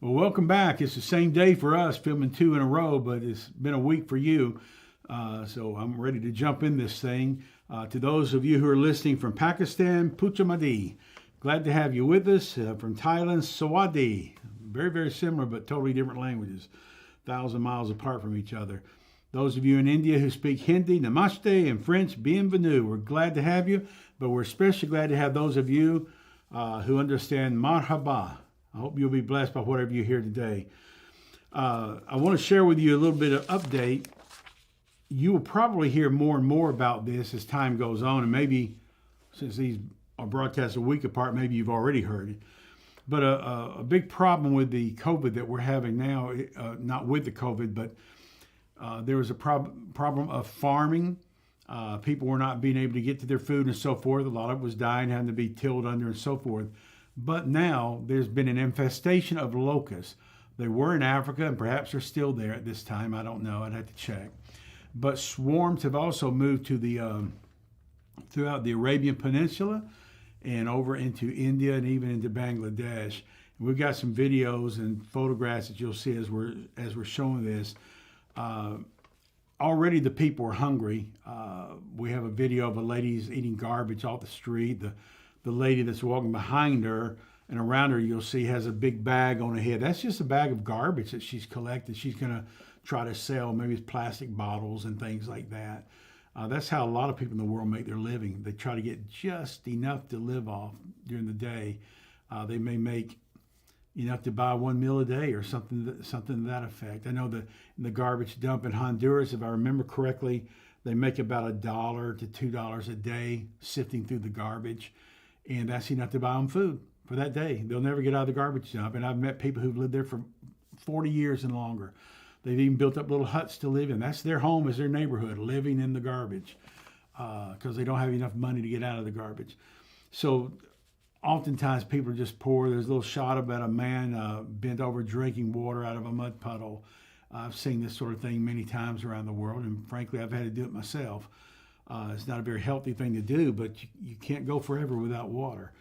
Well, welcome back. It's the same day for us, filming two in a row, but it's been a week for you. So I'm ready to jump in this thing. To those of you who are listening from Pakistan, Puchamadi. Glad to have you with us. From Thailand, Sawadi. Very, very similar, but totally different languages, 1,000 miles apart from each other. Those of you in India who speak Hindi, Namaste, and French, bienvenue. We're glad to have you, but we're especially glad to have those of you who understand Marhaba. I hope you'll be blessed by whatever you hear today. I want to share with you a little bit of update. You will probably hear more and more about this as time goes on, and maybe since these are broadcast a week apart, maybe you've already heard it. But a big problem with the COVID that we're having now, not with the COVID, but there was a problem of farming. People were not being able to get to their food and so forth. A lot of it was dying, having to be tilled under and so forth. But now there's been an infestation of locusts. They were in Africa and perhaps they're still there at this time. I don't know. I'd have to check. But swarms have also moved to throughout the Arabian Peninsula and over into India and even into Bangladesh. We've got some videos and photographs that you'll see as we're showing this. Already the people are hungry. We have a video of a lady's eating garbage off the street. The lady that's walking behind her and around her, you'll see, has a big bag on her head. That's just a bag of garbage that she's collected. She's going to try to sell. Maybe it's plastic bottles and things like that. That's how a lot of people in the world make their living. They try to get just enough to live off during the day. They may make enough to buy one meal a day or something to that effect. I know that in the garbage dump in Honduras, if I remember correctly, they make about $1 to $2 a day sifting through the garbage. And that's enough to buy them food for that day. They'll never get out of the garbage dump. And I've met people who've lived there for 40 years and longer. They've even built up little huts to live in. That's their home, is their neighborhood, living in the garbage because they don't have enough money to get out of the garbage. So oftentimes people are just poor. There's a little shot about a man bent over drinking water out of a mud puddle. I've seen this sort of thing many times around the world, and frankly, I've had to do it myself. It's not a very healthy thing to do, but you can't go forever without water.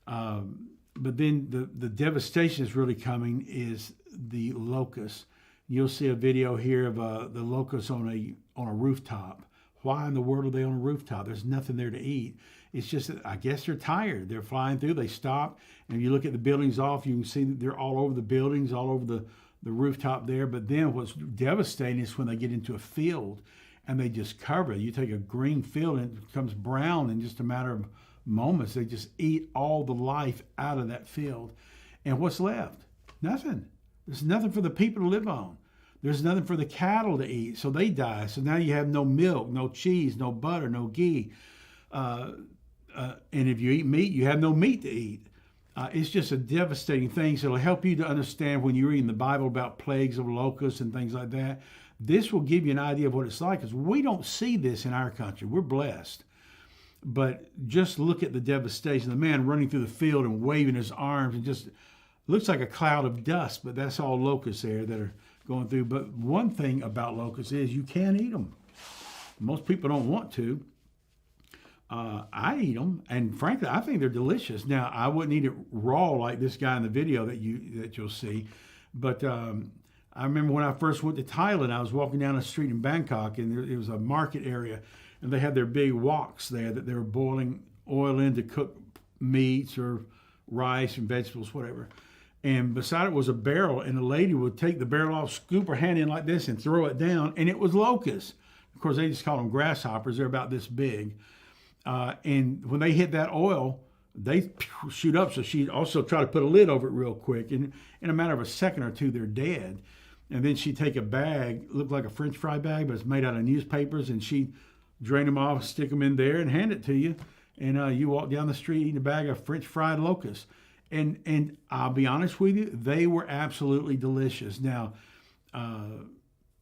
But then the devastation is really coming is the locusts. You'll see a video here of the locusts on a rooftop. Why in the world are they on a rooftop? There's nothing there to eat. It's just that I guess they're tired. They're flying through. They stop, and if you look at the buildings off, you can see that they're all over the buildings, all over the rooftop there. But then what's devastating is when they get into a field and they just cover it. You take a green field and it becomes brown in just a matter of moments. They just eat all the life out of that field. And what's left? Nothing. There's nothing for the people to live on. There's nothing for the cattle to eat. So they die. So now you have no milk, no cheese, no butter, no ghee. And if you eat meat, you have no meat to eat. It's just a devastating thing. So it'll help you to understand when you're reading the Bible about plagues of locusts and things like that. This will give you an idea of what it's like, because we don't see this in our country. We're blessed. But just look at the devastation. The man running through the field and waving his arms, and just looks like a cloud of dust, but that's all locusts there that are going through. But one thing about locusts is you can't eat them. Most people don't want to. I eat them, and frankly, I think they're delicious. Now, I wouldn't eat it raw like this guy in the video that you'll see, but I remember when I first went to Thailand, I was walking down a street in Bangkok, and it was a market area, and they had their big woks there that they were boiling oil in to cook meats or rice and vegetables, whatever. And beside it was a barrel, and the lady would take the barrel off, scoop her hand in like this, and throw it down, and it was locusts. Of course, they just call them grasshoppers. They're about this big. And when they hit that oil, they shoot up. So she'd also try to put a lid over it real quick. And in a matter of a second or two, they're dead. And then she'd take a bag, looked like a French fry bag, but it's made out of newspapers, and she'd drain them off, stick them in there, and hand it to you. And you walk down the street eating a bag of French fried locusts. And I'll be honest with you, they were absolutely delicious. Now,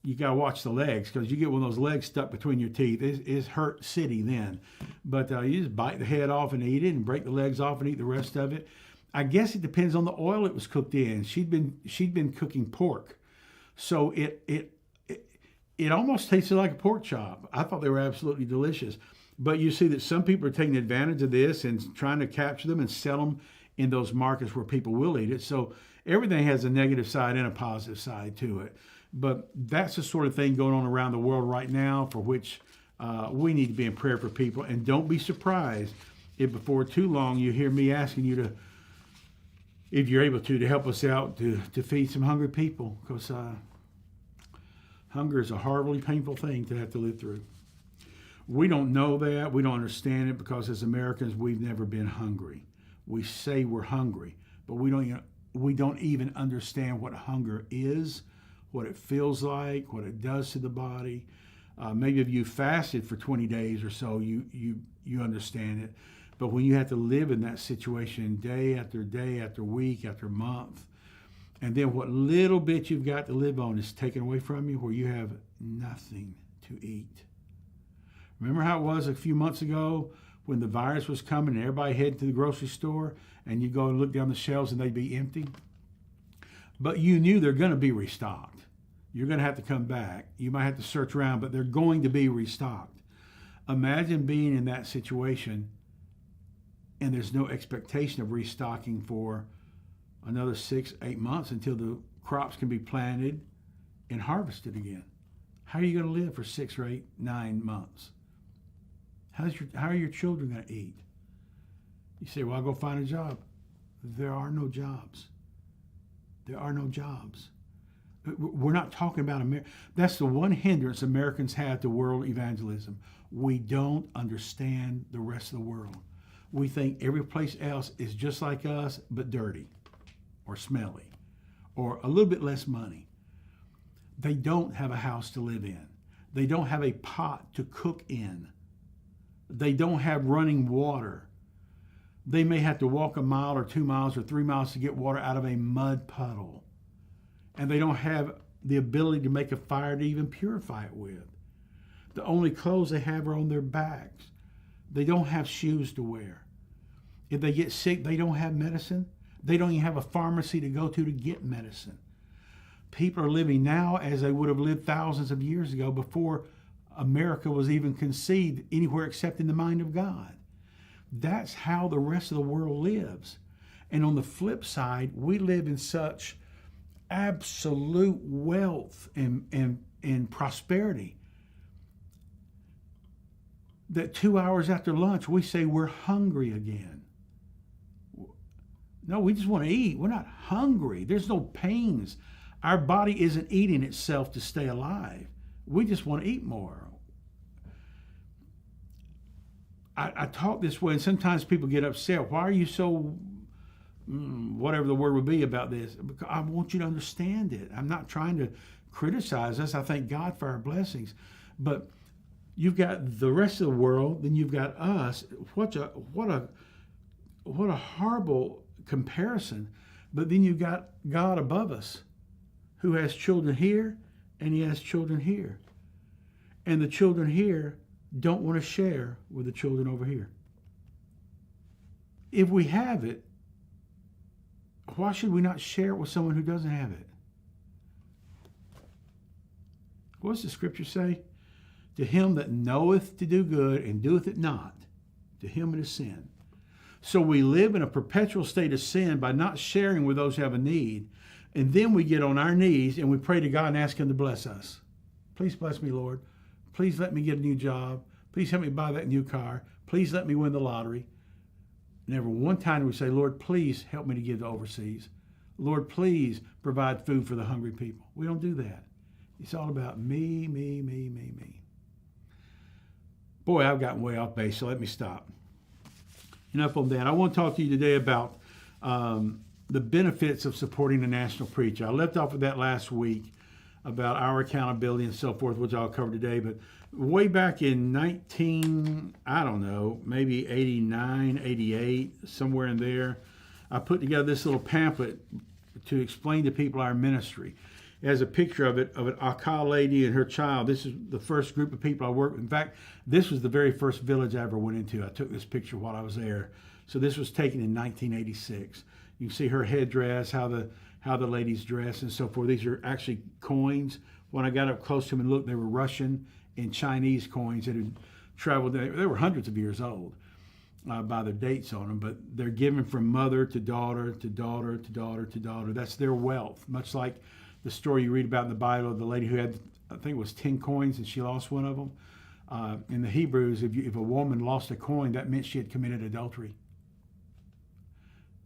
you got to watch the legs, because you get one of those legs stuck between your teeth. It's hurt city then. But you just bite the head off and eat it, and break the legs off and eat the rest of it. I guess it depends on the oil it was cooked in. She'd been cooking pork. So it almost tasted like a pork chop. I thought they were absolutely delicious. But you see that some people are taking advantage of this and trying to capture them and sell them in those markets where people will eat it. So everything has a negative side and a positive side to it. But that's the sort of thing going on around the world right now, for which we need to be in prayer for people. And don't be surprised if before too long you hear me asking you to, if you're able to help us out to feed some hungry people, because hunger is a horribly painful thing to have to live through. We don't know that. We don't understand it because as Americans, we've never been hungry. We say we're hungry, but we don't even understand what hunger is, what it feels like, what it does to the body. Maybe if you fasted for 20 days or so, you understand it. But when you have to live in that situation day after week after month, and then what little bit you've got to live on is taken away from you, where you have nothing to eat. Remember how it was a few months ago when the virus was coming and everybody headed to the grocery store and you go and look down the shelves and they'd be empty? But you knew they're going to be restocked. You're going to have to come back. You might have to search around, but they're going to be restocked. Imagine being in that situation and there's no expectation of restocking for another 6-8 months until the crops can be planted and harvested again. How are you going to live for 6 or 8, 9 months? How are your children going to eat? You say, well, I'll go find a job. There are no jobs. There are no jobs. We're not talking about America. That's the one hindrance Americans have to world evangelism. We don't understand the rest of the world. We think every place else is just like us, but dirty or smelly or a little bit less money. They don't have a house to live in. They don't have a pot to cook in. They don't have running water. They may have to walk a mile or 2 miles or 3 miles to get water out of a mud puddle. And they don't have the ability to make a fire to even purify it with. The only clothes they have are on their backs. They don't have shoes to wear. If they get sick, they don't have medicine. They don't even have a pharmacy to go to get medicine. People are living now as they would have lived thousands of years ago before America was even conceived anywhere except in the mind of God. That's how the rest of the world lives. And on the flip side, we live in such absolute wealth and prosperity that 2 hours after lunch, we say we're hungry again. No, we just want to eat. We're not hungry. There's no pains. Our body isn't eating itself to stay alive. We just want to eat more. I talk this way, and sometimes people get upset. Why are you so, whatever the word would be about this? Because I want you to understand it. I'm not trying to criticize us. I thank God for our blessings. But you've got the rest of the world, then you've got us. What a horrible comparison. But then you've got God above us, who has children here and he has children here. And the children here don't want to share with the children over here. If we have it, why should we not share it with someone who doesn't have it? What does the scripture say? To him that knoweth to do good and doeth it not, to him it is sin. So we live in a perpetual state of sin by not sharing with those who have a need. And then we get on our knees and we pray to God and ask him to bless us. Please bless me, Lord. Please let me get a new job. Please help me buy that new car. Please let me win the lottery. Never one time do we say, Lord, please help me to give to overseas. Lord, please provide food for the hungry people. We don't do that. It's all about me, me, me, me, me. Boy, I've gotten way off base, so let me stop. Enough on that. I want to talk to you today about the benefits of supporting a national preacher. I left off with that last week about our accountability and so forth, which I'll cover today. But way back in maybe 89, 88, somewhere in there, I put together this little pamphlet to explain to people our ministry. It has a picture of an Aka lady and her child. This is the first group of people I worked with. In fact, this was the very first village I ever went into. I took this picture while I was there. So this was taken in 1986. You can see her headdress, how the ladies dress and so forth. These are actually coins. When I got up close to them and looked, they were Russian and Chinese coins that had traveled. They were hundreds of years old. by their dates on them, but they're given from mother to daughter to daughter to daughter to daughter. That's their wealth. Much like the story you read about in the Bible, the lady who had, I think it was 10 coins and she lost one of them. In the Hebrews, if a woman lost a coin, that meant she had committed adultery.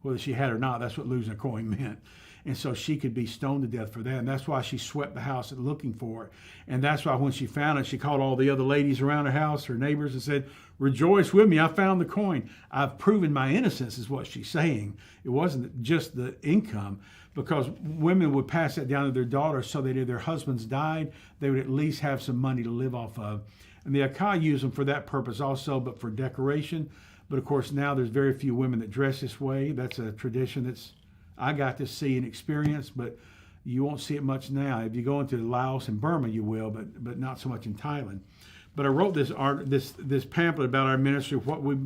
Whether she had or not, that's what losing a coin meant. And so she could be stoned to death for that. And that's why she swept the house looking for it. And that's why when she found it, she called all the other ladies around her house, her neighbors, and said, "Rejoice with me, I found the coin. I've proven my innocence," is what she's saying. It wasn't just the income, because women would pass that down to their daughters so that if their husbands died, they would at least have some money to live off of. And the Akai used them for that purpose also, but for decoration. But of course, now there's very few women that dress this way. That's a tradition that's I got to see and experience, but you won't see it much now. If you go into Laos and Burma, you will, but not so much in Thailand. But I wrote this pamphlet about our ministry, what we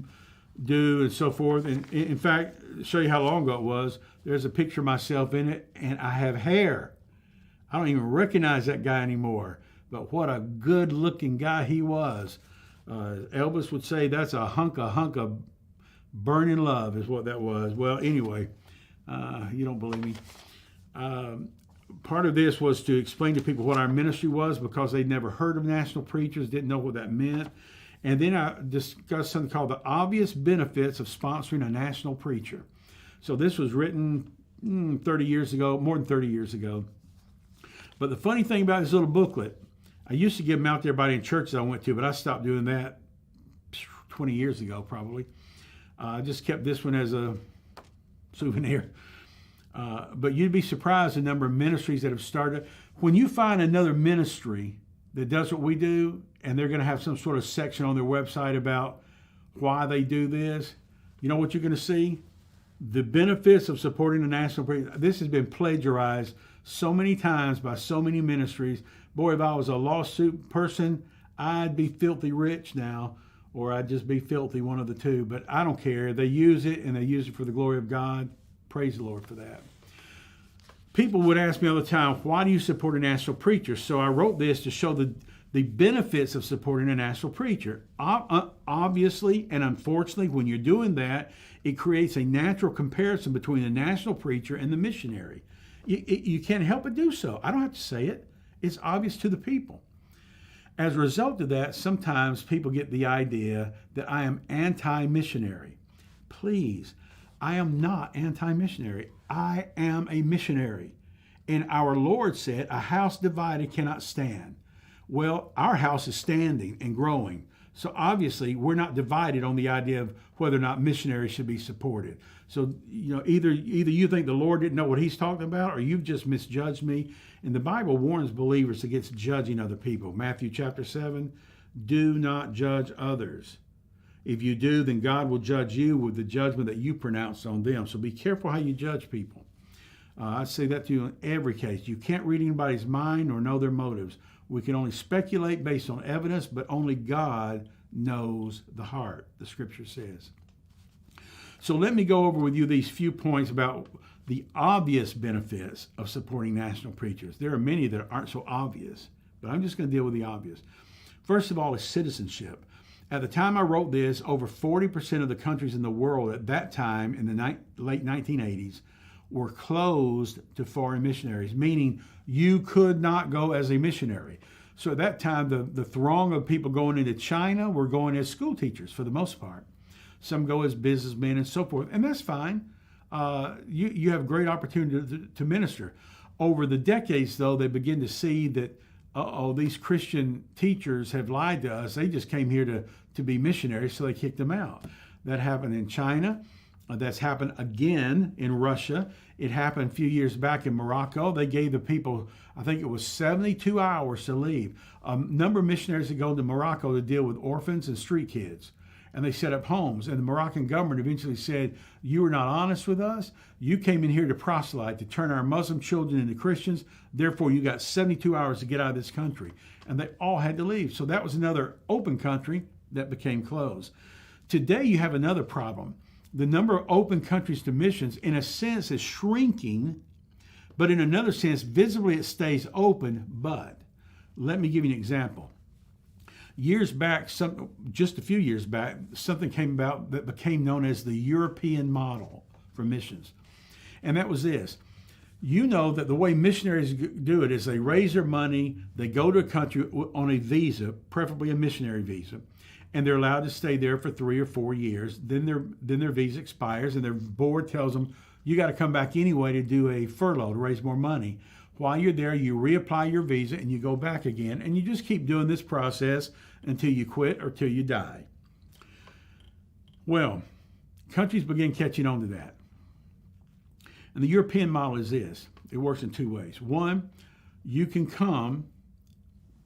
do and so forth. And in fact, show you how long ago it was. There's a picture of myself in it, and I have hair. I don't even recognize that guy anymore. But what a good-looking guy he was. Elvis would say that's a hunk of burning love is what that was. Well, anyway, you don't believe me. Part of this was to explain to people what our ministry was, because they'd never heard of national preachers, didn't know what that meant. And then I discussed something called the obvious benefits of sponsoring a national preacher. So this was written 30 years ago, more than 30 years ago. But the funny thing about this little booklet, I used to give them out to everybody in churches I went to, but I stopped doing that 20 years ago probably. I just kept this one as a souvenir. But you'd be surprised the number of ministries that have started. When you find another ministry that does what we do, and they're going to have some sort of section on their website about why they do this, you know what you're going to see? The benefits of supporting the national preacher. This has been plagiarized so many times by so many ministries. Boy, if I was a lawsuit person, I'd be filthy rich now, or I'd just be filthy, one of the two. But I don't care. They use it, and they use it for the glory of God. Praise the Lord for that. People would ask me all the time, why do you support a national preacher? So I wrote this to show the benefits of supporting a national preacher. Obviously, and unfortunately, when you're doing that, it creates a natural comparison between the national preacher and the missionary. You can't help but do so. I don't have to say it. It's obvious to the people. As a result of that, sometimes people get the idea that I am anti-missionary. Please, I am not anti-missionary. I am a missionary. And our Lord said, a house divided cannot stand. Well, our house is standing and growing. So obviously, we're not divided on the idea of whether or not missionaries should be supported. So, either you think the Lord didn't know what he's talking about, or you've just misjudged me. And the Bible warns believers against judging other people. Matthew chapter 7, do not judge others. If you do, then God will judge you with the judgment that you pronounce on them. So be careful how you judge people. I say that to you in every case. You can't read anybody's mind or know their motives. We can only speculate based on evidence, but only God knows the heart, the scripture says. So let me go over with you these few points about the obvious benefits of supporting national preachers. There are many that aren't so obvious, but I'm just going to deal with the obvious. First of all is citizenship. At the time I wrote this, over 40% of the countries in the world at that time in the late 1980s were closed to foreign missionaries, meaning you could not go as a missionary. So at that time, the throng of people going into China were going as school teachers for the most part. Some go as businessmen and so forth, and that's fine. You have great opportunity to minister. Over the decades, though, they begin to see that, these Christian teachers have lied to us. They just came here to be missionaries, so they kicked them out. That happened in China. That's happened again in Russia. It happened a few years back in Morocco. They gave the people, I think it was 72 hours to leave. A number of missionaries had gone to Morocco to deal with orphans and street kids. And they set up homes. And the Moroccan government eventually said, you were not honest with us. You came in here to proselyte, to turn our Muslim children into Christians. Therefore, you got 72 hours to get out of this country. And they all had to leave. So that was another open country that became closed. Today, you have another problem. The number of open countries to missions, in a sense, is shrinking, but in another sense, visibly it stays open. But let me give you an example. Years back, just a few years back, something came about that became known as the European model for missions. And that was this. You know that the way missionaries do it is they raise their money, they go to a country on a visa, preferably a missionary visa, and they're allowed to stay there for 3 or 4 years. Then their visa expires, and their board tells them, you got to come back anyway to do a furlough to raise more money. While you're there, you reapply your visa and you go back again, and you just keep doing this process until you quit or till you die. Well, countries begin catching on to that. And the European model is this. It works in 2 ways. One, you can come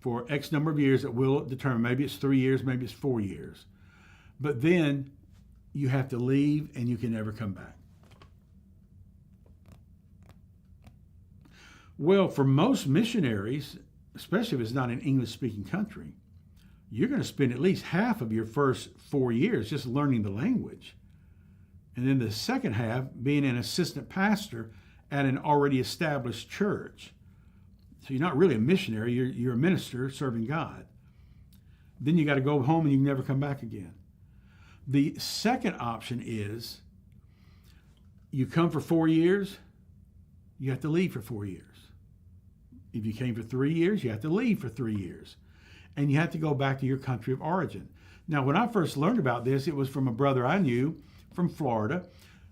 for X number of years that will determine, maybe it's 3 years, maybe it's 4 years. But then you have to leave and you can never come back. Well, for most missionaries, especially if it's not an English-speaking country, you're going to spend at least half of your first 4 years just learning the language. And then the second half being an assistant pastor at an already established church. So you're not really a missionary, you're a minister serving God. Then you got to go home and you can never come back again. The second option is you come for 4 years, you have to leave for 4 years. If you came for 3 years, you have to leave for 3 years. And you have to go back to your country of origin. Now, when I first learned about this, it was from a brother I knew from Florida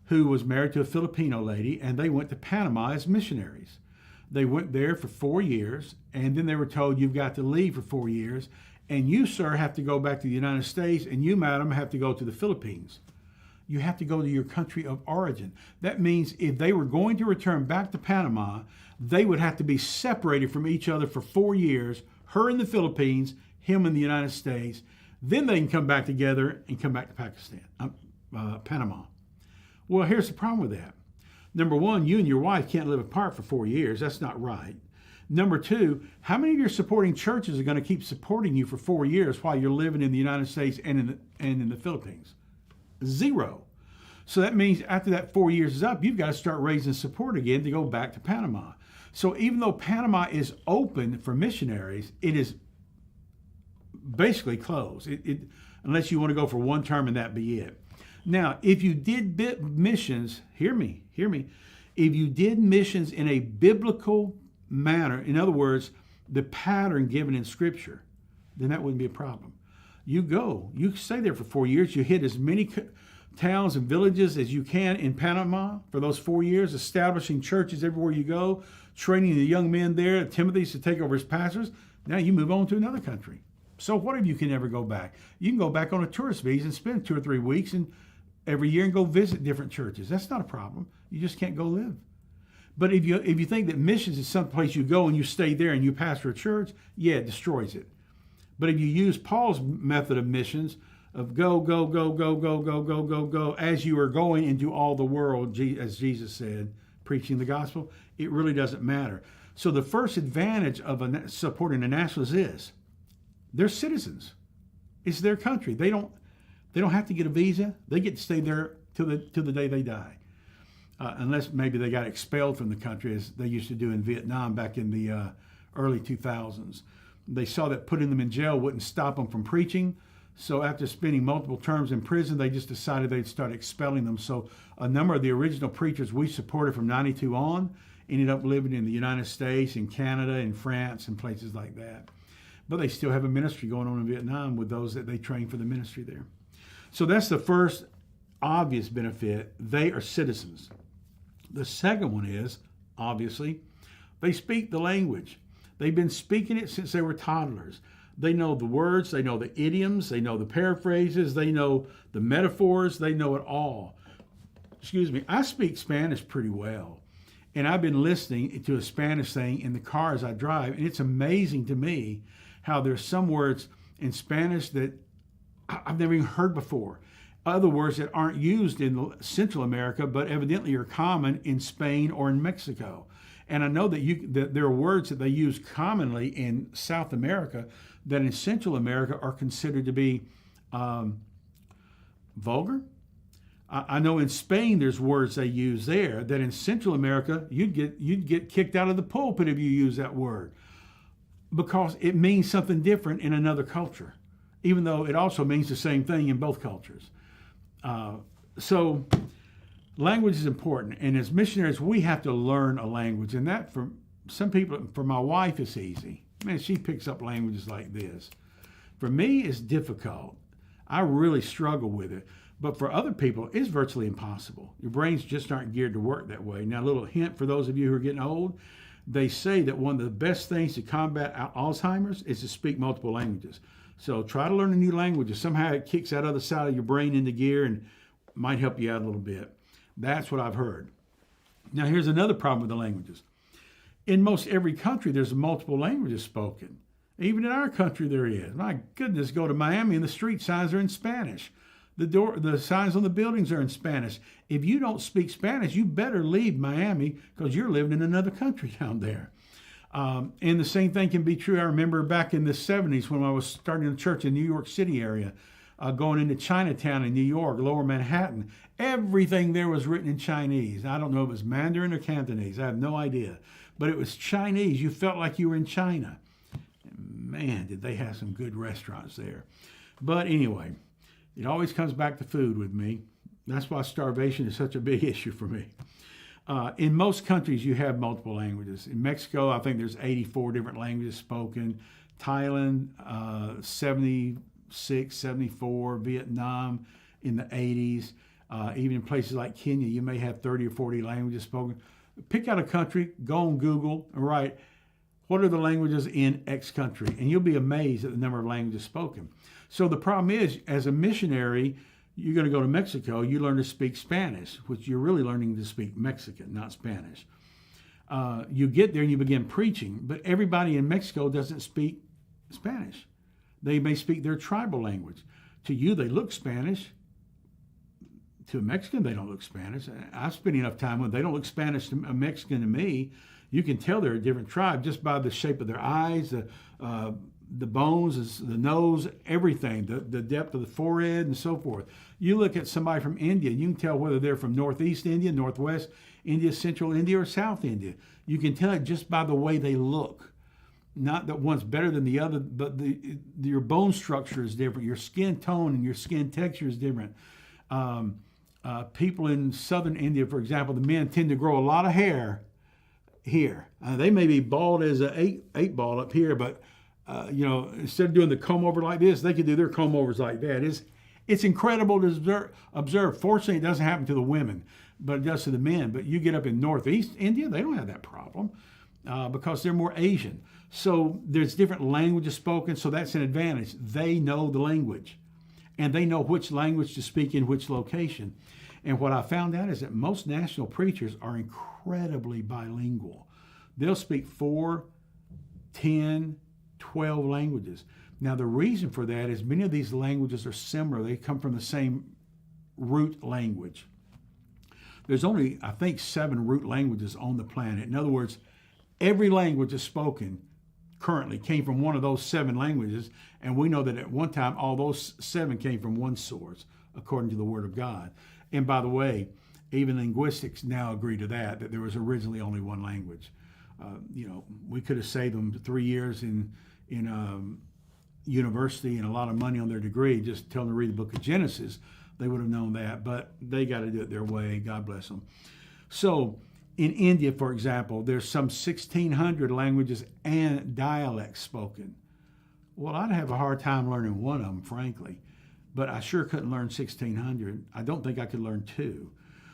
who was married to a Filipino lady, and they went to Panama as missionaries. They went there for 4 years, and then they were told, you've got to leave for 4 years, and you, sir, have to go back to the United States, and you, madam, have to go to the Philippines. You have to go to your country of origin. That means if they were going to return back to Panama, they would have to be separated from each other for 4 years, her in the Philippines, him in the United States. Then they can come back together and come back to Panama. Well, here's the problem with that. Number one, you and your wife can't live apart for 4 years. That's not right. Number two, how many of your supporting churches are going to keep supporting you for 4 years while you're living in the United States and in the Philippines? 0. So that means after that 4 years is up, you've got to start raising support again to go back to Panama. So even though Panama is open for missionaries, it is basically closed, unless you want to go for one term and that be it. Now, if you did missions, hear me. If you did missions in a biblical manner, in other words, the pattern given in Scripture, then that wouldn't be a problem. You stay there for 4 years, you hit as many towns and villages as you can in Panama for those 4 years, establishing churches everywhere you go, training the young men there, Timothy's to take over as pastors. Now you move on to another country. So what if you can never go back? You can go back on a tourist visa and spend 2 or 3 weeks every year and go visit different churches. That's not a problem. You just can't go live. But if you think that missions is some place you go and you stay there and you pastor a church, yeah, it destroys it. But if you use Paul's method of missions, of go as you are going into all the world, as Jesus said, preaching the gospel, it really doesn't matter. So the first advantage of supporting a national is this: they're citizens. It's their country. They don't have to get a visa. They get to stay there till the day they die, unless maybe they got expelled from the country, as they used to do in Vietnam back in the early 2000s. They saw that putting them in jail wouldn't stop them from preaching. So after spending multiple terms in prison, they just decided they'd start expelling them. So a number of the original preachers we supported from 92 on ended up living in the United States, in Canada, in France, and places like that. But they still have a ministry going on in Vietnam with those that they train for the ministry there. So that's the first obvious benefit. They are citizens. The second one is, obviously, they speak the language. They've been speaking it since they were toddlers. They know the words, they know the idioms, they know the paraphrases, they know the metaphors, they know it all. Excuse me, I speak Spanish pretty well. And I've been listening to a Spanish thing in the car as I drive, and it's amazing to me how there's some words in Spanish that I've never even heard before. Other words that aren't used in Central America, but evidently are common in Spain or in Mexico. And I know that there are words that they use commonly in South America that in Central America are considered to be vulgar. I know in Spain there's words they use there that in Central America you'd get kicked out of the pulpit if you use that word, because it means something different in another culture. even though it also means the same thing in both cultures. So language is important. And as missionaries, we have to learn a language. And that, for some people, for my wife, it's easy. Man, she picks up languages like this. For me, it's difficult. I really struggle with it. But for other people, it's virtually impossible. Your brains just aren't geared to work that way. Now, a little hint for those of you who are getting old, they say that one of the best things to combat Alzheimer's is to speak multiple languages. So try to learn a new language. Somehow it kicks that other side of your brain into gear and might help you out a little bit. That's what I've heard. Now, here's another problem with the languages. In most every country, there's multiple languages spoken. Even in our country, there is. My goodness, go to Miami and the street signs are in Spanish. The signs on the buildings are in Spanish. If you don't speak Spanish, you better leave Miami because you're living in another country down there. And the same thing can be true. I remember back in the 70s when I was starting a church in the New York City area, going into Chinatown in New York, Lower Manhattan. Everything there was written in Chinese. I don't know if it was Mandarin or Cantonese. I have no idea. But it was Chinese. You felt like you were in China. Man, did they have some good restaurants there. But anyway, it always comes back to food with me. That's why starvation is such a big issue for me. In most countries, you have multiple languages. In Mexico, I think there's 84 different languages spoken. Thailand, 76, 74. Vietnam in the 80s. Even in places like Kenya, you may have 30 or 40 languages spoken. Pick out a country, go on Google, and write, what are the languages in X country? And you'll be amazed at the number of languages spoken. So the problem is, as a missionary, you're going to go to Mexico, you learn to speak Spanish, which you're really learning to speak Mexican, not Spanish. You get there and you begin preaching, but everybody in Mexico doesn't speak Spanish. They may speak their tribal language. To you, they look Spanish. To a Mexican, they don't look Spanish. I've spent enough time with them. They don't look Spanish to a Mexican to me. You can tell they're a different tribe just by the shape of their eyes, the bones, the nose, everything, the depth of the forehead and so forth. You look at somebody from India, you can tell whether they're from Northeast India, Northwest India, Central India, or South India. You can tell it just by the way they look. Not that one's better than the other, but your bone structure is different. Your skin tone and your skin texture is different. People in southern India, for example, the men tend to grow a lot of hair here. They may be bald as an eight ball up here, but instead of doing the comb over like this, they could do their comb overs like that. It's incredible to observe. Fortunately, it doesn't happen to the women, but it does to the men. But you get up in Northeast India, they don't have that problem because they're more Asian. So there's different languages spoken, so that's an advantage. They know the language, and they know which language to speak in which location. And what I found out is that most national preachers are incredibly bilingual. They'll speak 4, 10, 12 languages. Now, the reason for that is many of these languages are similar. They come from the same root language. There's only, I think, 7 root languages on the planet. In other words, every language is spoken currently came from one of those 7 languages, and we know that at one time all those 7 came from one source, according to the Word of God. And by the way, even linguistics now agree to that there was originally only one language. We could have saved them 3 years in university and a lot of money on their degree, just tell them to read the book of Genesis. They would have known that, but they got to do it their way. God bless them. So in India, for example, there's some 1,600 languages and dialects spoken. Well, I'd have a hard time learning one of them, frankly, but I sure couldn't learn 1,600. I don't think I could learn 2.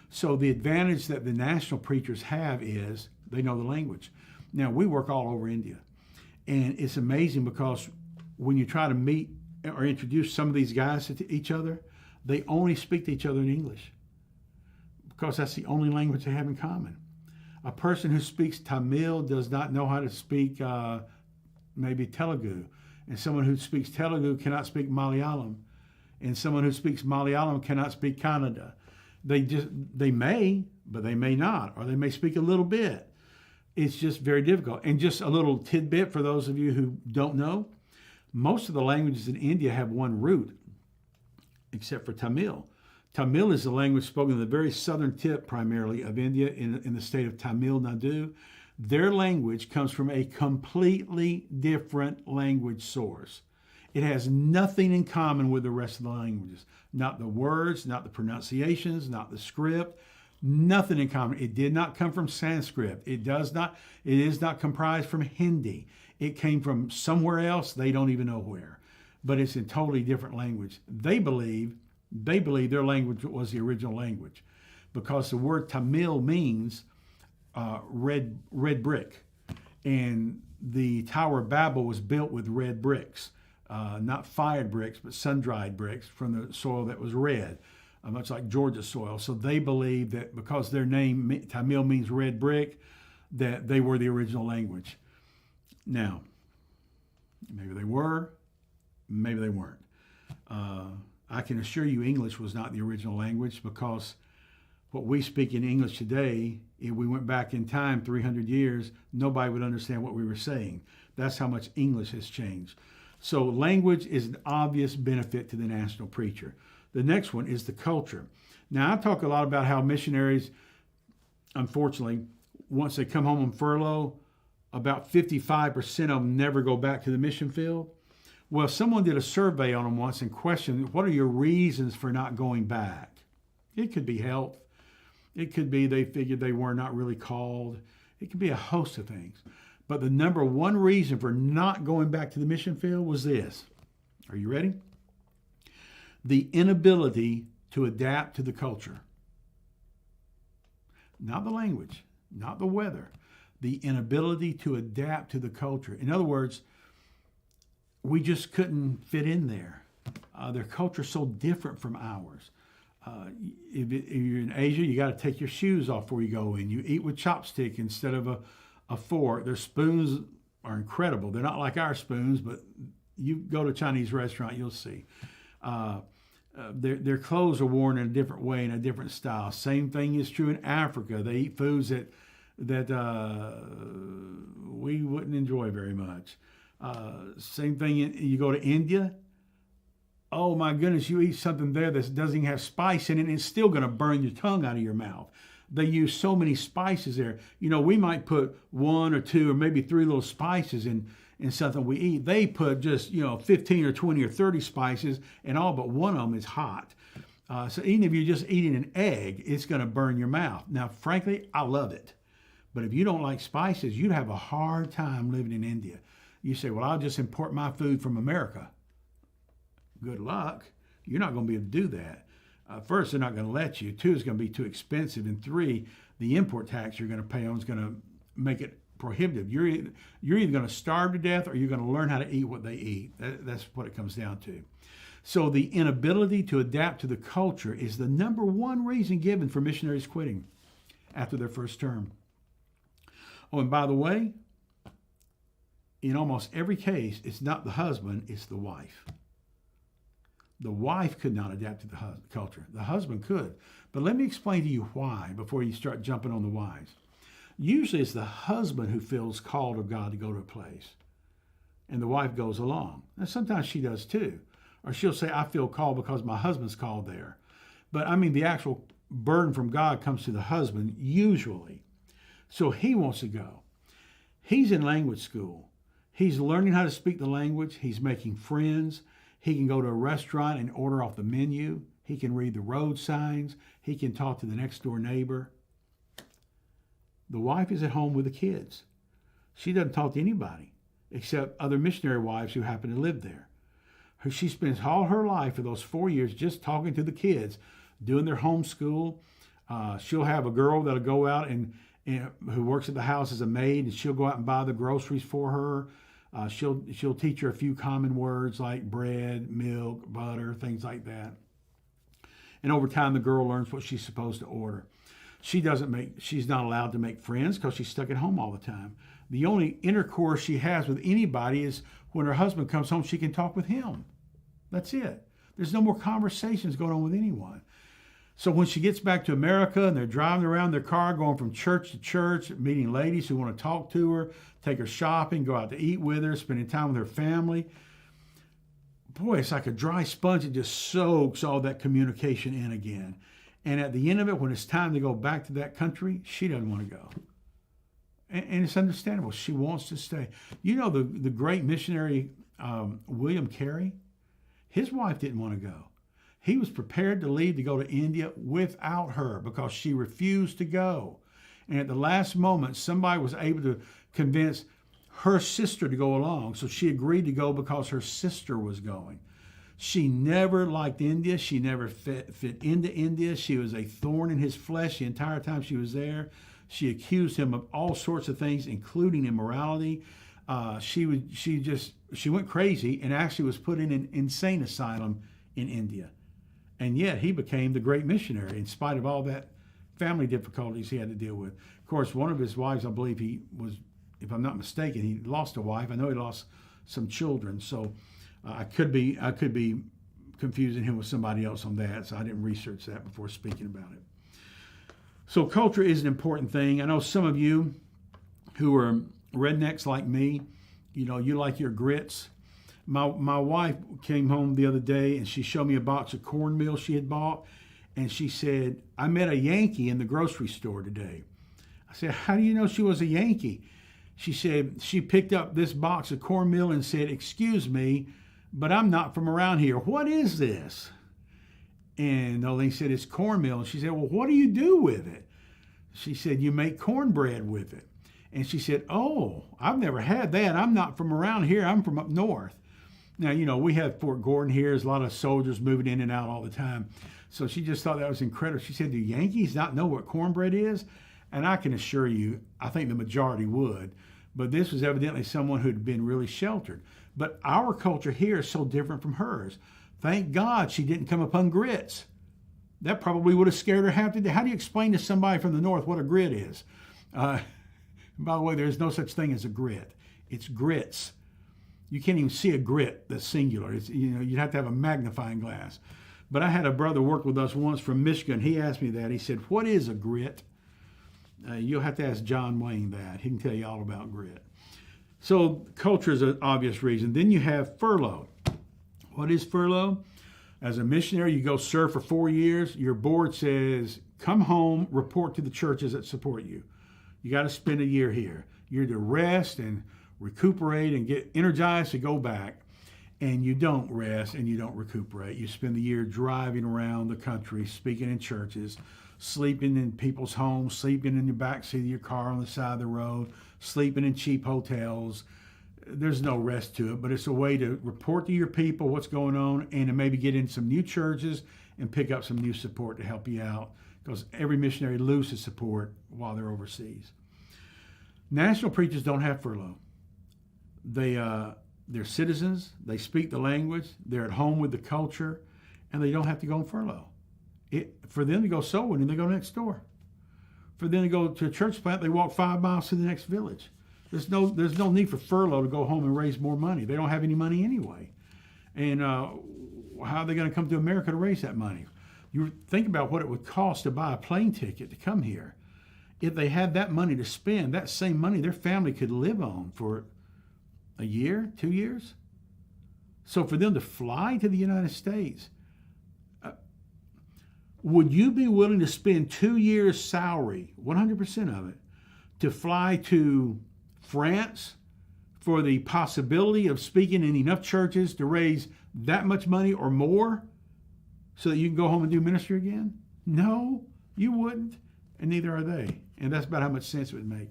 So the advantage that the national preachers have is they know the language. Now, we work all over India, and it's amazing because when you try to meet or introduce some of these guys to each other, they only speak to each other in English because that's the only language they have in common. A person who speaks Tamil does not know how to speak maybe Telugu, and someone who speaks Telugu cannot speak Malayalam, and someone who speaks Malayalam cannot speak Kannada. They may, but they may not, or they may speak a little bit. It's just very difficult. And just a little tidbit for those of you who don't know, most of the languages in India have one root, except for Tamil. Tamil is the language spoken in the very southern tip, primarily, of India in the state of Tamil Nadu. Their language comes from a completely different language source. It has nothing in common with the rest of the languages. Not the words, not the pronunciations, not the script, nothing in common. It did not come from Sanskrit. It is not comprised from Hindi. It came from somewhere else. They don't even know where. But it's a totally different language. They believe their language was the original language because the word Tamil means red brick. And the Tower of Babel was built with red bricks. Not fired bricks, but sun-dried bricks from the soil that was red, much like Georgia soil. So they believe that because their name, Tamil, means red brick, that they were the original language. Now, maybe they were, maybe they weren't. I can assure you English was not the original language because what we speak in English today, if we went back in time 300 years, nobody would understand what we were saying. That's how much English has changed. So language is an obvious benefit to the national preacher. The next one is the culture. Now, I talk a lot about how missionaries, unfortunately, once they come home on furlough, about 55% of them never go back to the mission field. Well, someone did a survey on them once and questioned, what are your reasons for not going back? It could be health. It could be they figured they were not really called. It could be a host of things. But the number one reason for not going back to the mission field was this. Are you ready? The inability to adapt to the culture. Not the language, not the weather. The inability to adapt to the culture. In other words, we just couldn't fit in there. Their culture is so different from ours. If you're in Asia, you got to take your shoes off before you go in. You eat with chopstick instead of a fork. Their spoons are incredible. They're not like our spoons, but you go to a Chinese restaurant, you'll see. Their clothes are worn in a different way, in a different style. Same thing is true in Africa. They eat foods that we wouldn't enjoy very much. Same thing, you go to India. Oh my goodness, you eat something there that doesn't even have spice in it, and it's still going to burn your tongue out of your mouth. They use so many spices there. You know, we might put 1 or 2 or maybe 3 little spices in something we eat. They put just, 15 or 20 or 30 spices, and all but one of them is hot. So even if you're just eating an egg, it's going to burn your mouth. Now, frankly, I love it. But if you don't like spices, you'd have a hard time living in India. You say, well, I'll just import my food from America. Good luck. You're not going to be able to do that. First, they're not going to let you. 2, it's going to be too expensive. And 3, the import tax you're going to pay on is going to make it prohibitive. You're either going to starve to death or you're going to learn how to eat what they eat. That's what it comes down to. So the inability to adapt to the culture is the number one reason given for missionaries quitting after their first term. Oh, and by the way, in almost every case, it's not the husband, it's the wife. The wife could not adapt to the culture. The husband could. But let me explain to you why before you start jumping on the wives. Usually it's the husband who feels called of God to go to a place, and the wife goes along. And sometimes she does too. Or she'll say, I feel called because my husband's called there. But I mean, the actual burden from God comes to the husband usually. So he wants to go. He's in language school. He's learning how to speak the language. He's making friends. He can go to a restaurant and order off the menu. He can read the road signs. He can talk to the next door neighbor. The wife is at home with the kids. She doesn't talk to anybody except other missionary wives who happen to live there. She spends all her life for those 4 years just talking to the kids, doing their homeschool. She'll have a girl that'll go out and who works at the house as a maid, and she'll go out and buy the groceries for her. She'll teach her a few common words like bread, milk, butter, things like that. And over time, the girl learns what she's supposed to order. She's not allowed to make friends because she's stuck at home all the time. The only intercourse she has with anybody is when her husband comes home, she can talk with him. That's it. There's no more conversations going on with anyone. So when she gets back to America and they're driving around their car, going from church to church, meeting ladies who want to talk to her, take her shopping, go out to eat with her, spending time with her family, boy, it's like a dry sponge. It just soaks all that communication in again. And at the end of it, when it's time to go back to that country, she doesn't want to go. And it's understandable. She wants to stay. You know, the great missionary William Carey, his wife didn't want to go. He was prepared to leave to go to India without her because she refused to go. And at the last moment, somebody was able to convince her sister to go along. So she agreed to go because her sister was going. She never liked India. She never fit into India. She was a thorn in his flesh the entire time she was there. She accused him of all sorts of things, including immorality. She went crazy and actually was put in an insane asylum in India. And yet he became the great missionary in spite of all that family difficulties he had to deal with. Of course, one of his wives, I believe he was, if I'm not mistaken, he lost a wife. I know he lost some children. So I could be confusing him with somebody else on that. So I didn't research that before speaking about it. So culture is an important thing. I know some of you who are rednecks like me, you like your grits. My wife came home the other day and she showed me a box of cornmeal she had bought. And she said, I met a Yankee in the grocery store today. I said, how do you know she was a Yankee? She said, she picked up this box of cornmeal and said, excuse me, but I'm not from around here. What is this? And Nolene said, it's cornmeal. And she said, well, what do you do with it? She said, you make cornbread with it. And she said, oh, I've never had that. I'm not from around here. I'm from up north. Now, we have Fort Gordon here. There's a lot of soldiers moving in and out all the time. So she just thought that was incredible. She said, do Yankees not know what cornbread is? And I can assure you, I think the majority would. But this was evidently someone who'd been really sheltered. But our culture here is so different from hers. Thank God she didn't come upon grits. That probably would have scared her half to death. How do you explain to somebody from the north what a grit is? By the way, there's no such thing as a grit. It's grits. You can't even see a grit that's singular. You'd have to have a magnifying glass. But I had a brother work with us once from Michigan. He asked me that. He said, what is a grit? You'll have to ask John Wayne that. He can tell you all about grit. So culture is an obvious reason. Then you have furlough. What is furlough? As a missionary, you go serve for 4 years. Your board says, come home, report to the churches that support you. You got to spend a year here. You're to rest and recuperate and get energized to go back. And you don't rest and you don't recuperate. You spend the year driving around the country, speaking in churches, sleeping in people's homes, sleeping in the backseat of your car on the side of the road, sleeping in cheap hotels. There's no rest to it, but it's a way to report to your people what's going on and to maybe get in some new churches and pick up some new support to help you out, because every missionary loses support while they're overseas. National preachers don't have furlough. They're citizens, they speak the language, they're at home with the culture, and they don't have to go on furlough. For them to go soul winning, they go next door. For them to go to a church plant, they walk 5 miles to the next village. There's no need for furlough to go home and raise more money. They don't have any money anyway. And how are they going to come to America to raise that money? You think about what it would cost to buy a plane ticket to come here. If they had that money to spend, that same money their family could live on for a year, 2 years. So for them to fly to the United States, would you be willing to spend 2 years' salary, 100% of it, to fly to France for the possibility of speaking in enough churches to raise that much money or more so that you can go home and do ministry again? No, you wouldn't, and neither are they. And that's about how much sense it would make.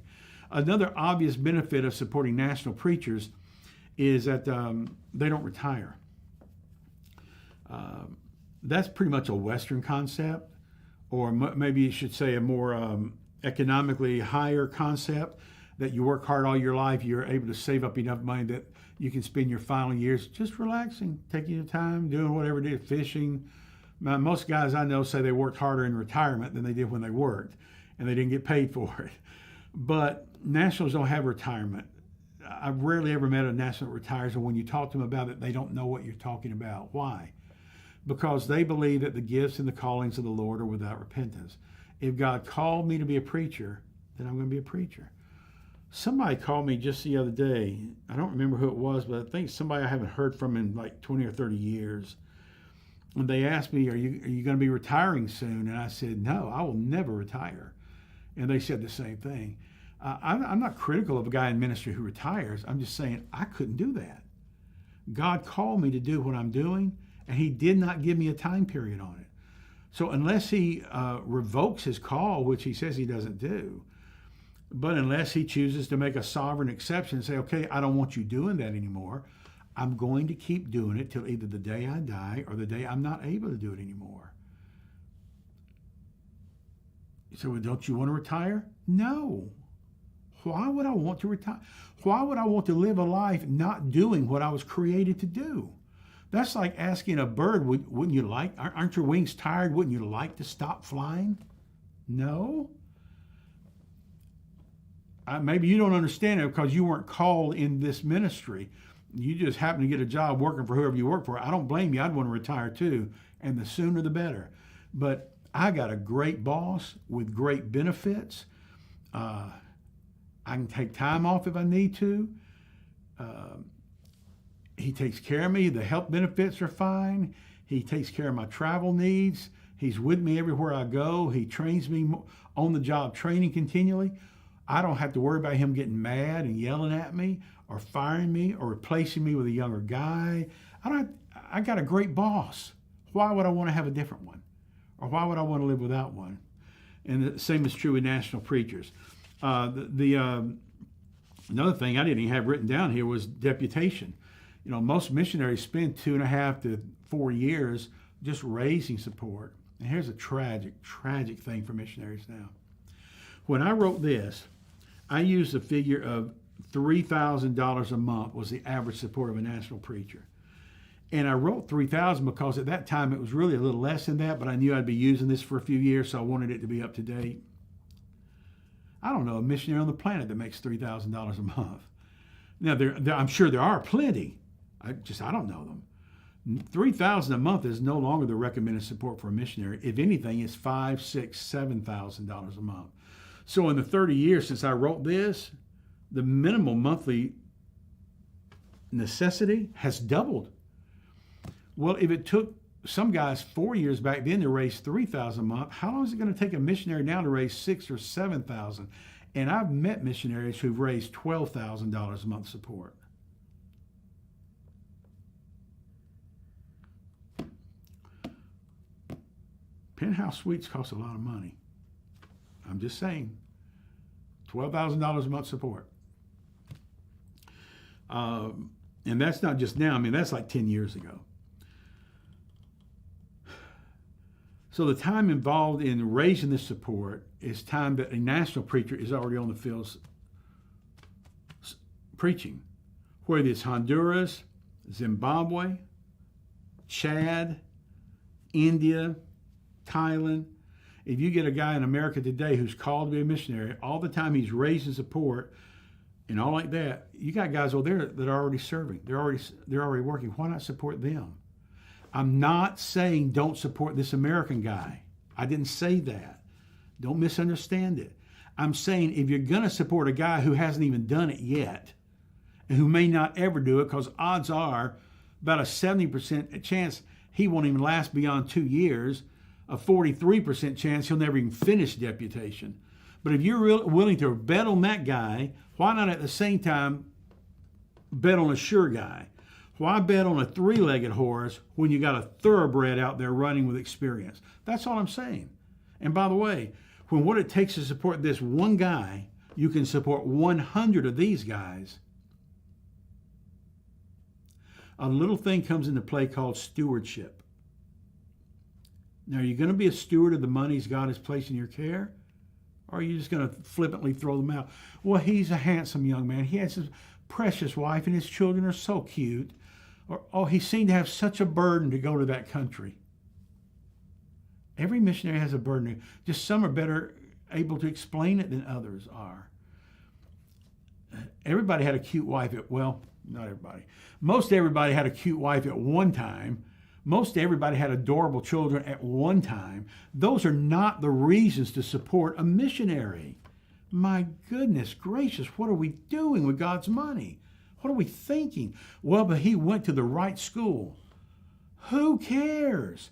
Another obvious benefit of supporting national preachers is that they don't retire. That's pretty much a Western concept, or maybe you should say a more economically higher concept, that you work hard all your life, you're able to save up enough money that you can spend your final years just relaxing, taking your time, doing whatever it is, fishing. Now, most guys I know say they worked harder in retirement than they did when they worked, and they didn't get paid for it. But nationals don't have retirement. I've rarely ever met a national that retires, and when you talk to them about it, they don't know what you're talking about. Why? Because they believe that the gifts and the callings of the Lord are without repentance. If God called me to be a preacher, then I'm going to be a preacher. Somebody called me just the other day. I don't remember who it was, but I think somebody I haven't heard from in like 20 or 30 years. And they asked me, are you going to be retiring soon? And I said, no, I will never retire. And they said the same thing. I'm not critical of a guy in ministry who retires. I'm just saying I couldn't do that. God called me to do what I'm doing, and he did not give me a time period on it. So unless he revokes his call, which he says he doesn't do, but unless he chooses to make a sovereign exception and say, okay, I don't want you doing that anymore, I'm going to keep doing it till either the day I die or the day I'm not able to do it anymore. So, well, don't you want to retire? No. Why would I want to retire? Why would I want to live a life not doing what I was created to do? That's like asking a bird, wouldn't you like, aren't your wings tired? Wouldn't you like to stop flying? No. Maybe you don't understand it because you weren't called in this ministry. You just happen to get a job working for whoever you work for. I don't blame you. I'd want to retire too, and the sooner the better. But I got a great boss with great benefits. I can take time off if I need to. He takes care of me. The health benefits are fine. He takes care of my travel needs. He's with me everywhere I go. He trains me on the job training continually. I don't have to worry about him getting mad and yelling at me or firing me or replacing me with a younger guy. I got a great boss. Why would I want to have a different one? Or why would I want to live without one? And the same is true with national preachers. Another thing I didn't even have written down here was deputation. You know, most missionaries spend 2.5 to 4 years just raising support. And here's a tragic, tragic thing for missionaries now. When I wrote this, I used a figure of $3,000 a month was the average support of a national preacher. And I wrote 3,000 because at that time it was really a little less than that, but I knew I'd be using this for a few years, so I wanted it to be up to date. I don't know a missionary on the planet that makes $3,000 a month. Now, I'm sure there are plenty. I don't know them. $3,000 a month is no longer the recommended support for a missionary. If anything, it's $5,000, $6,000, $7,000 a month. So in the 30 years since I wrote this, the minimal monthly necessity has doubled. Well, if it took some guys 4 years back then to raise $3,000 a month, how long is it going to take a missionary now to raise $6,000 or $7,000? And I've met missionaries who've raised $12,000 a month support. Penthouse suites cost a lot of money. I'm just saying, $12,000 a month support. And that's not just now. I mean, that's like 10 years ago. So the time involved in raising this support is time that a national preacher is already on the fields preaching, whether it's Honduras, Zimbabwe, Chad, India, Thailand. If you get a guy in America today who's called to be a missionary, all the time he's raising support and all like that, you got guys over there that are already serving. They're already working. Why not support them? I'm not saying don't support this American guy. I didn't say that. Don't misunderstand it. I'm saying if you're going to support a guy who hasn't even done it yet and who may not ever do it, because odds are about a 70% chance he won't even last beyond 2 years, a 43% chance he'll never even finish deputation. But if you're willing to bet on that guy, why not at the same time bet on a sure guy? Why bet on a three-legged horse when you got a thoroughbred out there running with experience? That's all I'm saying. And by the way, when what it takes to support this one guy, you can support 100 of these guys. A little thing comes into play called stewardship. Now, are you going to be a steward of the monies God has placed in your care? Or are you just going to flippantly throw them out? Well, he's a handsome young man. He has his precious wife and his children are so cute. Or, oh, he seemed to have such a burden to go to that country. Every missionary has a burden. Just some are better able to explain it than others are. Everybody had a cute wife well, not everybody. Most everybody had a cute wife at one time. Most everybody had adorable children at one time. Those are not the reasons to support a missionary. My goodness gracious, what are we doing with God's money? What are we thinking? Well, but he went to the right school. Who cares?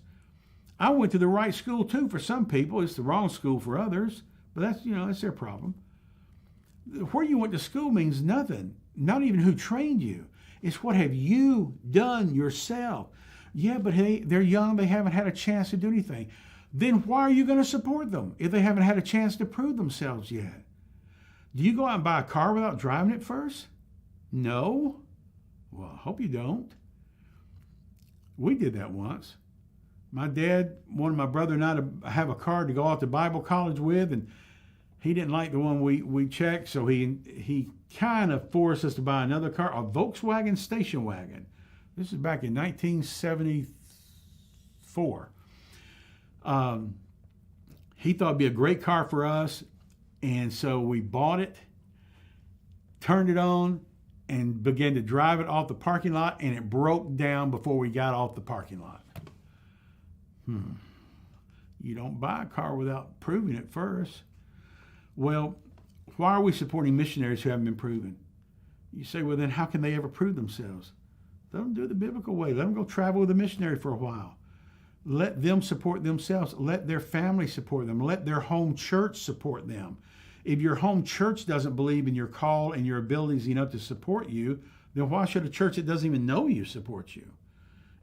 I went to the right school too for some people. It's the wrong school for others, but that's their problem. Where you went to school means nothing, not even who trained you. It's what have you done yourself? Yeah, but hey, they're young. They haven't had a chance to do anything. Then why are you going to support them if they haven't had a chance to prove themselves yet? Do you go out and buy a car without driving it first? No. Well, I hope you don't. We did that once. My dad wanted my brother and I to have a car to go out to Bible college with, and he didn't like the one we checked, so he kind of forced us to buy another car, a Volkswagen station wagon. This is back in 1974. He thought it'd be a great car for us, and so we bought it, turned it on, and began to drive it off the parking lot, and it broke down before we got off the parking lot. You don't buy a car without proving it first. Well, why are we supporting missionaries who haven't been proven? You say, well, then how can they ever prove themselves? Let them do it the biblical way. Let them go travel with a missionary for a while. Let them support themselves. Let their family support them. Let their home church support them. If your home church doesn't believe in your call and your abilities enough to support you, then why should a church that doesn't even know you support you?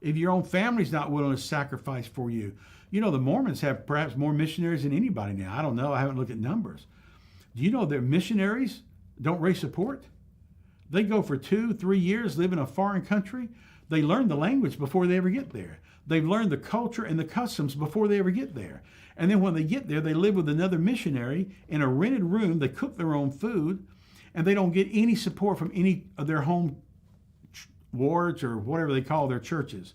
If your own family's not willing to sacrifice for you. You know, the Mormons have perhaps more missionaries than anybody now. I don't know. I haven't looked at numbers. Do you know their missionaries don't raise support? They go for 2-3 years, live in a foreign country. They learn the language before they ever get there. They've learned the culture and the customs before they ever get there. And then when they get there, they live with another missionary in a rented room. They cook their own food, and they don't get any support from any of their home wards or whatever they call their churches.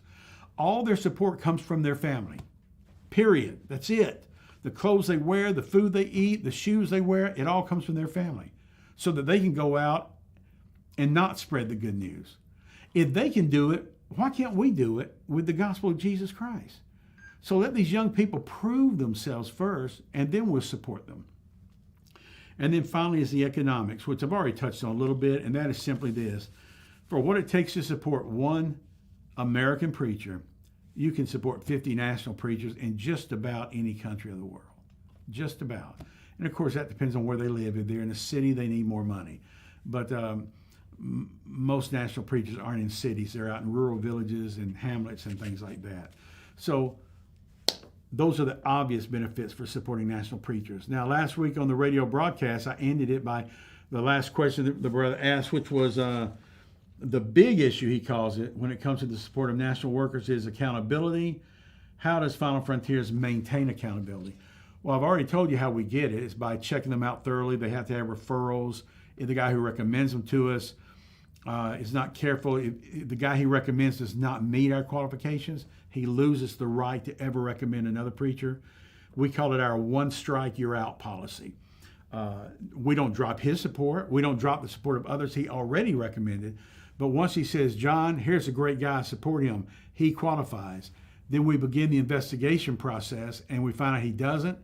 All their support comes from their family. Period. That's it. The clothes they wear, the food they eat, the shoes they wear, it all comes from their family so that they can go out and not spread the good news. If they can do it, why can't we do it with the gospel of Jesus Christ? So let these young people prove themselves first, and then we'll support them. And then finally is the economics, which I've already touched on a little bit, and that is simply this. For what it takes to support one American preacher, you can support 50 national preachers in just about any country of the world. Just about. And of course, that depends on where they live. If they're in a city, they need more money. But most national preachers aren't in cities. They're out in rural villages and hamlets and things like that. So those are the obvious benefits for supporting national preachers. Now, last week on the radio broadcast, I ended it by the last question that the brother asked, which was the big issue, he calls it, when it comes to the support of national workers is accountability. How does Final Frontiers maintain accountability? Well, I've already told you how we get it. It's by checking them out thoroughly. They have to have referrals. If the guy who recommends them to us is not careful, if the guy he recommends does not meet our qualifications, he loses the right to ever recommend another preacher. We call it our one strike, you're out policy. We don't drop his support. We don't drop the support of others he already recommended. But once he says, John, here's a great guy, support him, he qualifies. Then we begin the investigation process and we find out he doesn't.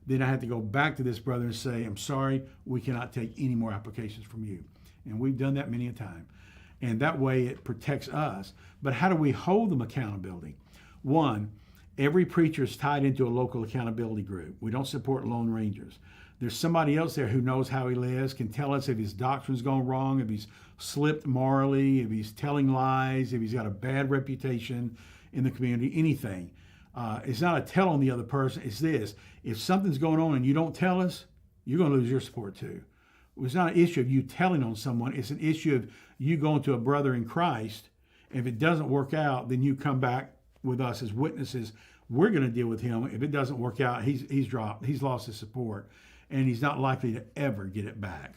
Then I have to go back to this brother and say, I'm sorry, we cannot take any more applications from you. And we've done that many a time. And that way it protects us. But how do we hold them accountability? One, every preacher is tied into a local accountability group. We don't support Lone Rangers. There's somebody else there who knows how he lives, can tell us if his doctrine's gone wrong, if he's slipped morally, if he's telling lies, if he's got a bad reputation in the community, anything. It's not a tell on the other person. It's this. If something's going on and you don't tell us, you're going to lose your support too. It's not an issue of you telling on someone. It's an issue of you going to a brother in Christ. If it doesn't work out, then you come back with us as witnesses. We're going to deal with him. If it doesn't work out, he's dropped. He's lost his support. And he's not likely to ever get it back.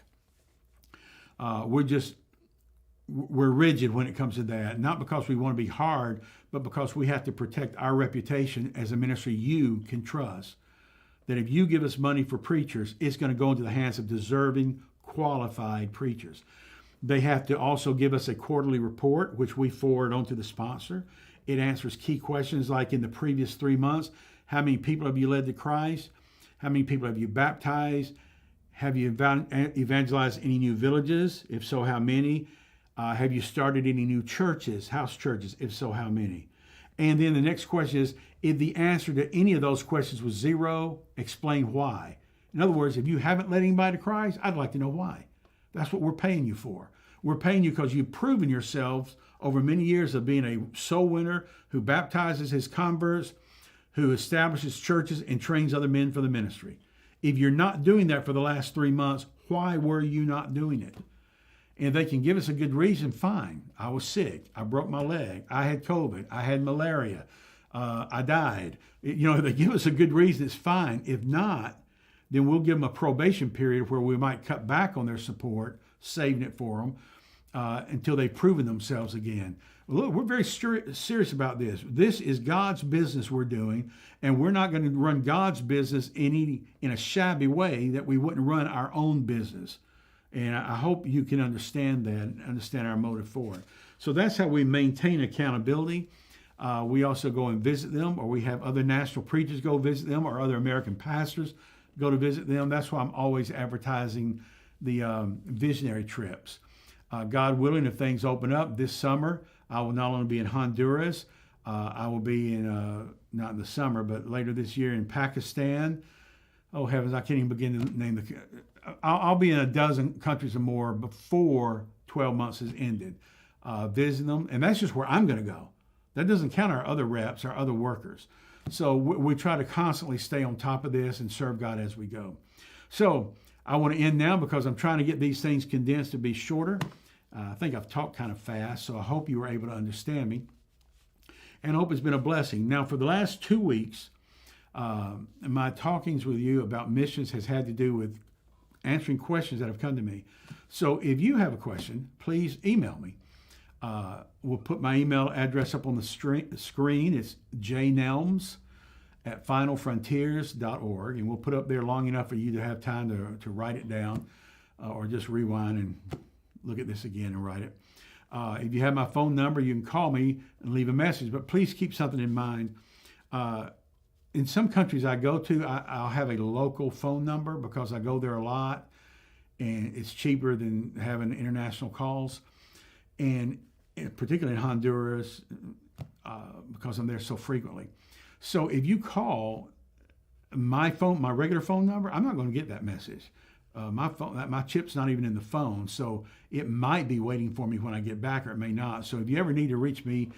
We're rigid when it comes to that, not because we want to be hard, but because we have to protect our reputation as a ministry you can trust. That if you give us money for preachers, it's going to go into the hands of deserving, qualified preachers. They have to also give us a quarterly report, which we forward on to the sponsor. It answers key questions like in the previous 3 months, how many people have you led to Christ? How many people have you baptized? Have you evangelized any new villages? If so, how many? Have you started any new churches, house churches? If so, how many? And then the next question is, if the answer to any of those questions was 0, explain why. In other words, if you haven't led anybody to Christ, I'd like to know why. That's what we're paying you for. We're paying you because you've proven yourselves over many years of being a soul winner who baptizes his converts, who establishes churches and trains other men for the ministry. If you're not doing that for the last 3 months, why were you not doing it? And if they can give us a good reason, fine. I was sick. I broke my leg. I had COVID. I had malaria. I died. If they give us a good reason, it's fine. If not, then we'll give them a probation period where we might cut back on their support, saving it for them until they've proven themselves again. Look, we're very serious about this. This is God's business we're doing, and we're not going to run God's business in a shabby way that we wouldn't run our own business. And I hope you can understand that and understand our motive for it. So that's how we maintain accountability. We also go and visit them, or we have other national preachers go visit them, or other American pastors go to visit them. That's why I'm always advertising the visionary trips. God willing, if things open up this summer, I will not only be in Honduras, I will be in, not in the summer, but later this year in Pakistan. Oh, heavens, I can't even begin to name I'll be in a dozen countries or more before 12 months has ended, visiting them. And that's just where I'm going to go. That doesn't count our other reps, our other workers. So we try to constantly stay on top of this and serve God as we go. So I want to end now because I'm trying to get these things condensed to be shorter. I think I've talked kind of fast, so I hope you were able to understand me. And I hope it's been a blessing. Now, for the last 2 weeks, my talkings with you about missions has had to do with answering questions that have come to me. So if you have a question, please email me. We'll put my email address up on the screen. It's jnelms@finalfrontiers.org, and we'll put up there long enough for you to have time to write it down or just rewind and look at this again and write it. If you have my phone number, you can call me and leave a message, but please keep something in mind. In some countries I go to, I'll have a local phone number because I go there a lot, and it's cheaper than having international calls. And particularly in Honduras, because I'm there so frequently. So if you call my regular phone number, I'm not going to get that message. My chip's not even in the phone, so it might be waiting for me when I get back, or it may not. So if you ever need to reach me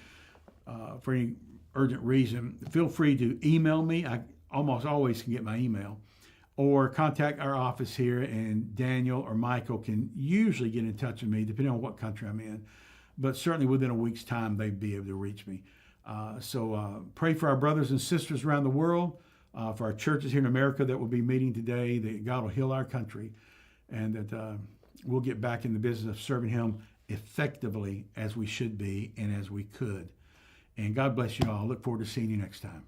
for any urgent reason, feel free to email me. I almost always can get my email, or contact our office here, and Daniel or Michael can usually get in touch with me, depending on what country I'm in. But certainly within a week's time, they'd be able to reach me. So pray for our brothers and sisters around the world, for our churches here in America that will be meeting today, that God will heal our country, and that we'll get back in the business of serving him effectively as we should be and as we could. And God bless you all. Look forward to seeing you next time.